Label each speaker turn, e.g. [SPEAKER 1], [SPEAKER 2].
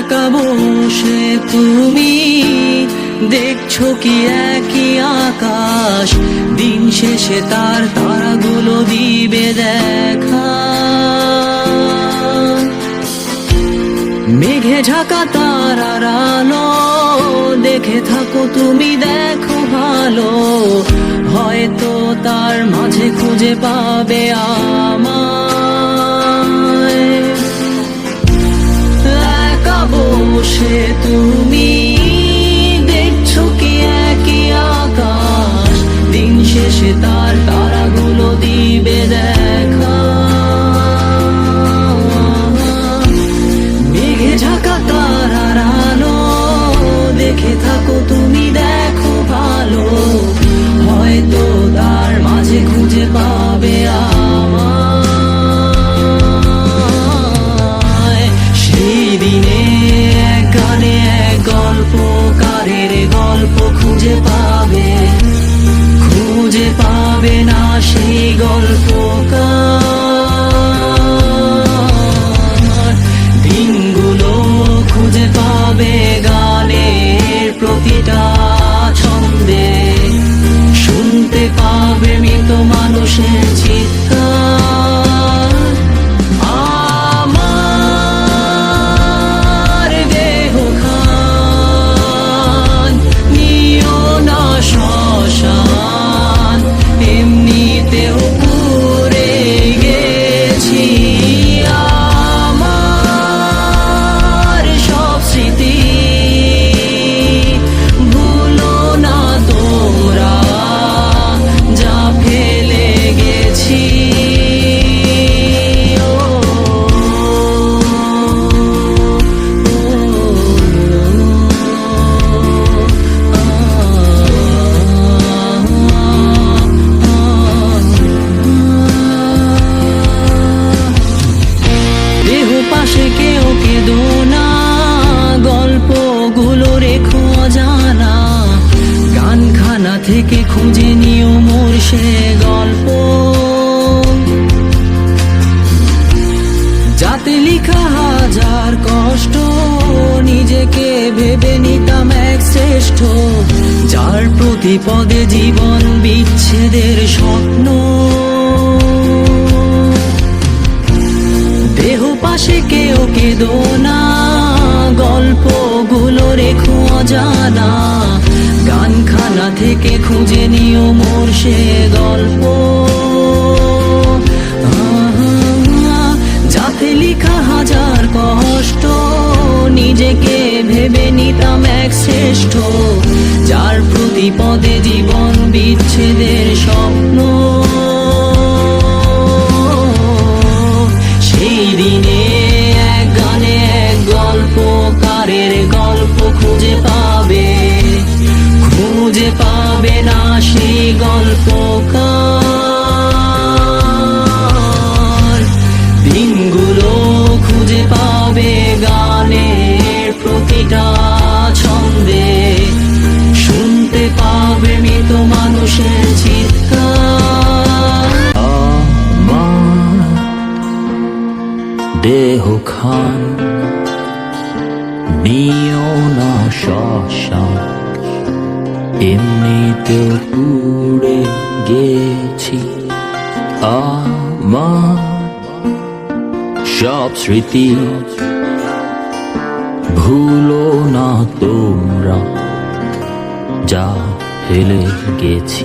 [SPEAKER 1] একা বসে তুমি দেখছো কি একই আকাশ, দিন শেষে তার তারাগুলো দিবে দেখা। মেঘে ঢাকা তারার আলো দেখে থাকো তুমি, দেখো ভালো, হয়তো তার মাঝে খুঁজে পাবে আমায়। একা বসে তুমি দেখছো কি একই আকাশ, দিন শেষে তার তারাগুলো দিবে দেখা। মেঘে ঢাকা তারার আলো দেখে থাকো তুমি, দেখো ভালো, হয়তো তার মাঝে খুঁজে পাবে আমায়। সেই দিনে এক গানে এক গল্পকারের গল্প খুঁজে পাবে, খুঁজে পাবে না সেই গল্পকার। দিনগুলো খুঁজে পাবে গানের প্রতিটা ছন্দে, শুনতে পাবে মৃত মানুষের চিৎকার। আমার দেহ খান নিও না শ্মশান, এমনিতেও পুড়ে গেছি। আমার সব স্মৃতি ভুলো না তোমরা, যা ফেলে গেছি। দেহ পাশে কেউ কেঁদো না, গল্পগুলো রেখো অজানা, গানখানা থেকে খুঁজে নিও মোর সে গল্প, যাতে লিখা হাজার কষ্ট, নিজেকে ভেবে নিতাম এক শ্রেষ্ঠ, যার প্রতি পদে জীবন বিচ্ছেদের স্বপ্ন। দেহ পাশে কেউ কেঁদো না, গল্পগুলো রেখো অজানা, গানখানা থেকে খুঁজে নিও মোর সে গল্প, যাতে লিখা হাজার কষ্ট, নিজেকে ভেবে নিতাম এক শ্রেষ্ঠ, যার প্রতি পদে জীবন বিচ্ছেদের স্বপ্ন। সেই দিনে এক গানে এক গল্পকারের গল্প খুঁজে পাবে, খুঁজে পাবে না সেই গল্পকার। দিনগুলো খুঁজে পাবে গানের প্রতিটা ছন্দে, শুনতে পাবে মৃত মানুষের চিৎকার।
[SPEAKER 2] দেহ খান নিও না শ্মশান, এমনিতেও পুড়ে গেছি। আমার সব স্মৃতি ভুলো না তোমরা, যা ফেলে গেছি।